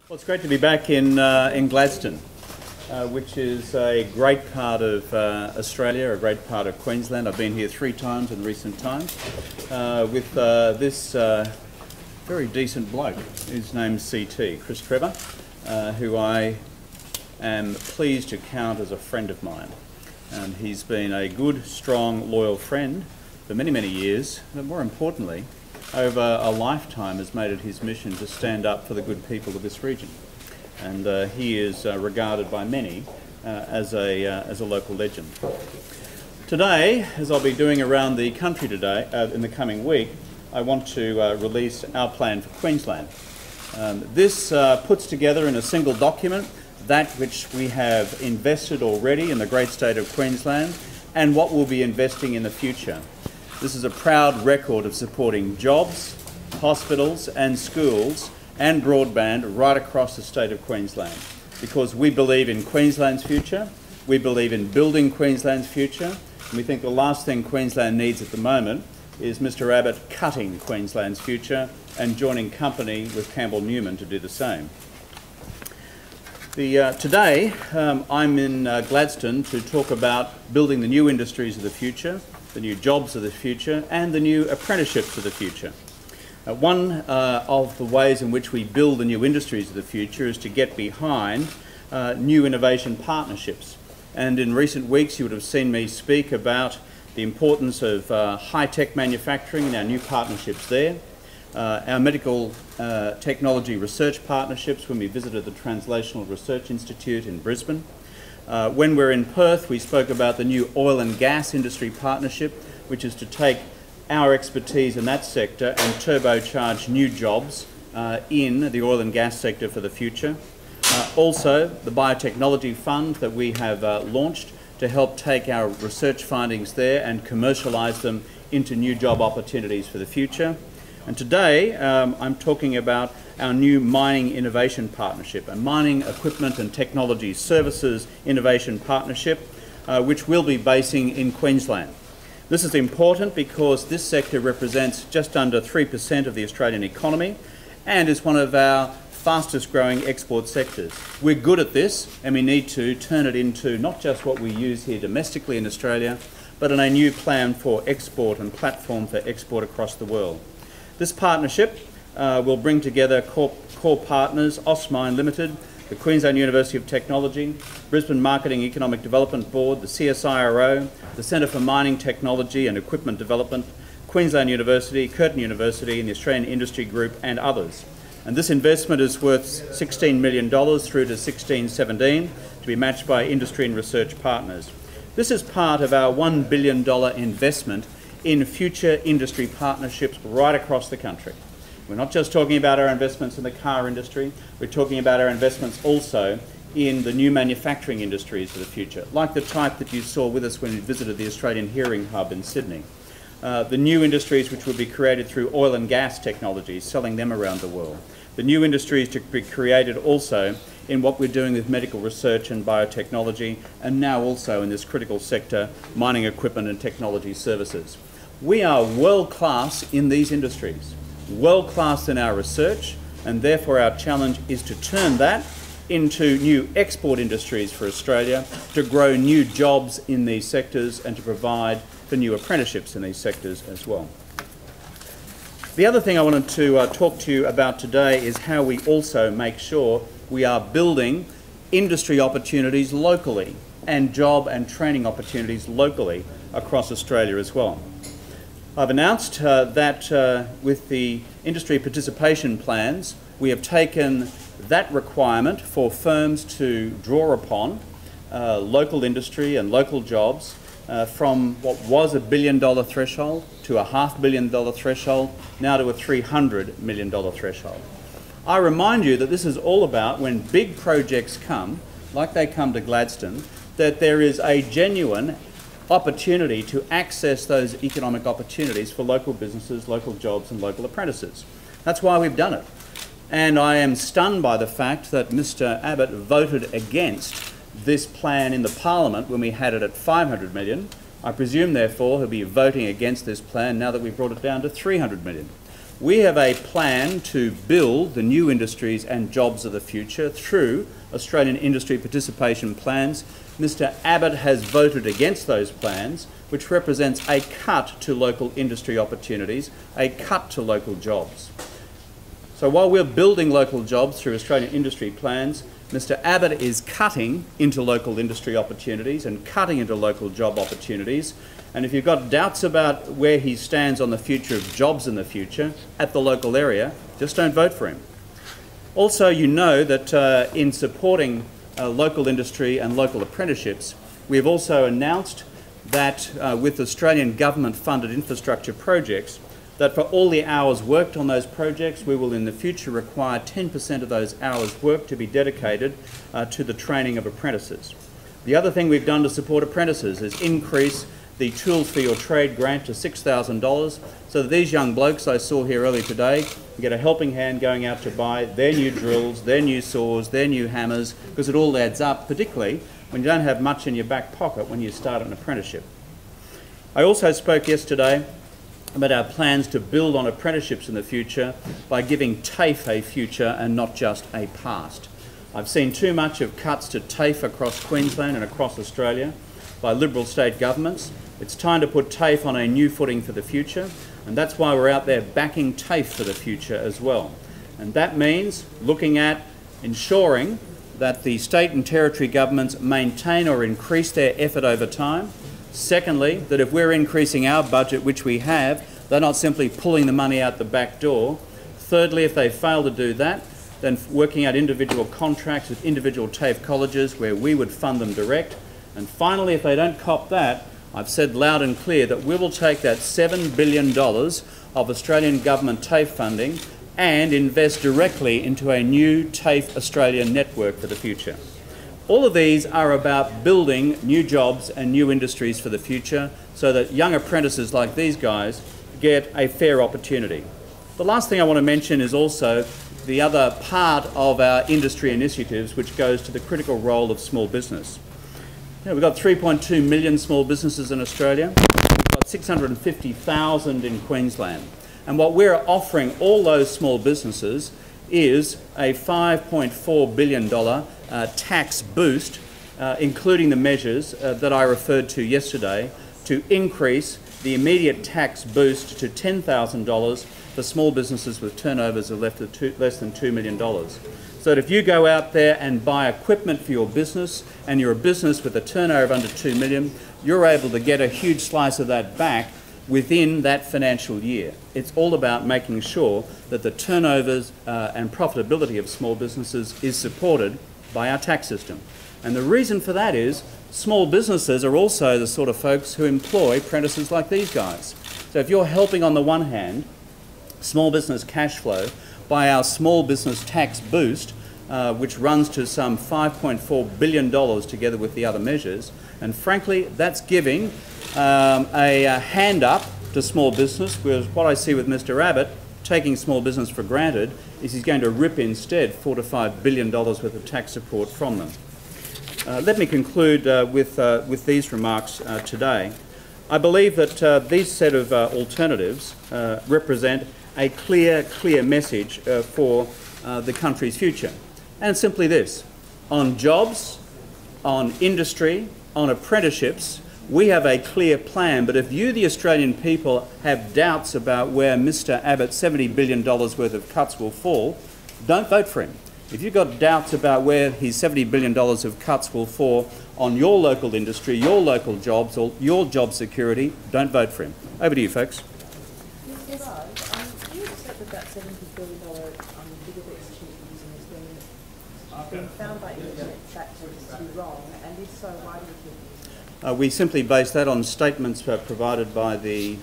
Well, it's great to be back in Gladstone, which is a great part of Australia, a great part of Queensland. I've been here 3 times in recent times with this very decent bloke. His name's CT, Chris Trevor, who I am pleased to count as a friend of mine. And he's been a good, strong, loyal friend for many, many years, but more importantly, over a lifetime has made it his mission to stand up for the good people of this region. And he is regarded by many as a local legend. Today, as I'll be doing around the country today, in the coming week, I want to release our plan for Queensland. This puts together in a single document that which we have invested already in the great state of Queensland and what we'll be investing in the future. This is a proud record of supporting jobs, hospitals and schools and broadband right across the state of Queensland, because we believe in Queensland's future, we believe in building Queensland's future, and we think the last thing Queensland needs at the moment is Mr Abbott cutting Queensland's future and joining company with Campbell Newman to do the same. Today I'm in Gladstone to talk about building the new industries of the future, the new jobs of the future and the new apprenticeships of the future. One of the ways in which we build the new industries of the future is to get behind new innovation partnerships. And in recent weeks you would have seen me speak about the importance of high-tech manufacturing and our new partnerships there. Our medical technology research partnerships when we visited the Translational Research Institute in Brisbane. When we're in Perth, we spoke about the new oil and gas industry partnership, which is to take our expertise in that sector and turbocharge new jobs in the oil and gas sector for the future. Also, the biotechnology fund that we have launched to help take our research findings there and commercialise them into new job opportunities for the future. And today I'm talking about our new mining innovation partnership, a mining equipment and technology services innovation partnership, which we'll be basing in Queensland. This is important because this sector represents just under 3% of the Australian economy and is one of our fastest growing export sectors. We're good at this and we need to turn it into not just what we use here domestically in Australia, but in a new plan for export and platform for export across the world. This partnership will bring together core partners, Osmine Limited, the Queensland University of Technology, Brisbane Marketing Economic Development Board, the CSIRO, the Centre for Mining Technology and Equipment Development, Queensland University, Curtin University and the Australian Industry Group and others. And this investment is worth $16 million through to 16-17 to be matched by industry and research partners. This is part of our $1 billion investment in future industry partnerships right across the country. We're not just talking about our investments in the car industry, we're talking about our investments also in the new manufacturing industries for the future, like the type that you saw with us when you visited the Australian Hearing Hub in Sydney. The new industries which will be created through oil and gas technologies, selling them around the world. The new industries to be created also in what we're doing with medical research and biotechnology, and now also in this critical sector, mining equipment and technology services. We are world-class in these industries, world-class in our research, and therefore our challenge is to turn that into new export industries for Australia, to grow new jobs in these sectors and to provide for new apprenticeships in these sectors as well. The other thing I wanted to talk to you about today is how we also make sure we are building industry opportunities locally and job and training opportunities locally across Australia as well. I've announced that with the industry participation plans, we have taken that requirement for firms to draw upon local industry and local jobs from what was a $1 billion threshold to a $500 million threshold, now to a $300 million threshold. I remind you that this is all about when big projects come, like they come to Gladstone, that there is a genuine opportunity to access those economic opportunities for local businesses, local jobs and local apprentices. That's why we've done it. And I am stunned by the fact that Mr Abbott voted against this plan in the Parliament when we had it at $500 million. I presume therefore he'll be voting against this plan now that we've brought it down to $300 million. We have a plan to build the new industries and jobs of the future through Australian industry participation plans. Mr Abbott has voted against those plans, which represents a cut to local industry opportunities, a cut to local jobs. So while we're building local jobs through Australian industry plans, Mr Abbott is cutting into local industry opportunities and cutting into local job opportunities. And if you've got doubts about where he stands on the future of jobs in the future at the local area, just don't vote for him. Also, you know that in supporting local industry and local apprenticeships, we've also announced that with Australian government-funded infrastructure projects, that for all the hours worked on those projects, we will in the future require 10% of those hours worked to be dedicated to the training of apprentices. The other thing we've done to support apprentices is increase the Tools for Your Trade grant to $6,000 so that these young blokes I saw here earlier today can get a helping hand going out to buy their new drills, their new saws, their new hammers, because it all adds up, particularly when you don't have much in your back pocket when you start an apprenticeship. I also spoke yesterday about our plans to build on apprenticeships in the future by giving TAFE a future and not just a past. I've seen too much of cuts to TAFE across Queensland and across Australia by Liberal state governments. It's time to put TAFE on a new footing for the future, and that's why we're out there backing TAFE for the future as well. And that means looking at ensuring that the state and territory governments maintain or increase their effort over time. Secondly, that if we're increasing our budget, which we have, they're not simply pulling the money out the back door. Thirdly, if they fail to do that, then working out individual contracts with individual TAFE colleges where we would fund them direct. And finally, if they don't cop that, I've said loud and clear that we will take that $7 billion of Australian government TAFE funding and invest directly into a new TAFE Australia network for the future. All of these are about building new jobs and new industries for the future so that young apprentices like these guys get a fair opportunity. The last thing I want to mention is also the other part of our industry initiatives, which goes to the critical role of small business. We've got 3.2 million small businesses in Australia. We've got 650,000 in Queensland. And what we're offering all those small businesses is a $5.4 billion tax boost, including the measures that I referred to yesterday, to increase the immediate tax boost to $10,000 for small businesses with turnovers of less than $2 million. So that if you go out there and buy equipment for your business and you're a business with a turnover of under $2 million, you're able to get a huge slice of that back within that financial year. It's all about making sure that the turnovers and profitability of small businesses is supported by our tax system. And the reason for that is small businesses are also the sort of folks who employ apprentices like these guys. So if you're helping on the one hand small business cash flow by our small business tax boost, which runs to some $5.4 billion together with the other measures, and frankly that's giving a hand up to small business, whereas what I see with Mr Abbott taking small business for granted is he's going to rip instead $4 to $5 billion worth of tax support from them. Let me conclude with these remarks today. I believe that these set of alternatives represent a clear message for the country's future. And it's simply this: on jobs, on industry, on apprenticeships, we have a clear plan, but if you, the Australian people, have doubts about where Mr Abbott's $70 billion worth of cuts will fall, don't vote for him. If you've got doubts about where his $70 billion of cuts will fall on your local industry, your local jobs, or your job security, don't vote for him. Over to you, folks. Yes, do you accept that that $70 billion figure that you're using has been found by independent fact checkers to be wrong, and if so, why do you think it is? We simply base that on statements provided by the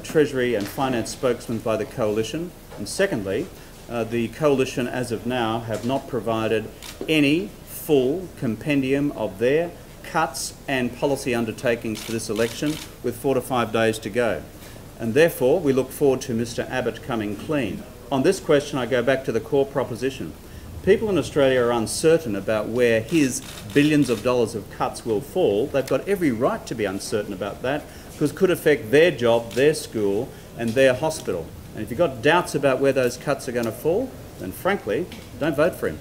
Treasury and Finance spokesman by the Coalition. And secondly, the Coalition as of now have not provided any full compendium of their cuts and policy undertakings for this election with 4 to 5 days to go. And therefore we look forward to Mr Abbott coming clean. On this question I go back to the core proposition. People in Australia are uncertain about where his billions of dollars of cuts will fall. They've got every right to be uncertain about that because it could affect their job, their school and their hospital. And if you've got doubts about where those cuts are going to fall, then frankly, don't vote for him.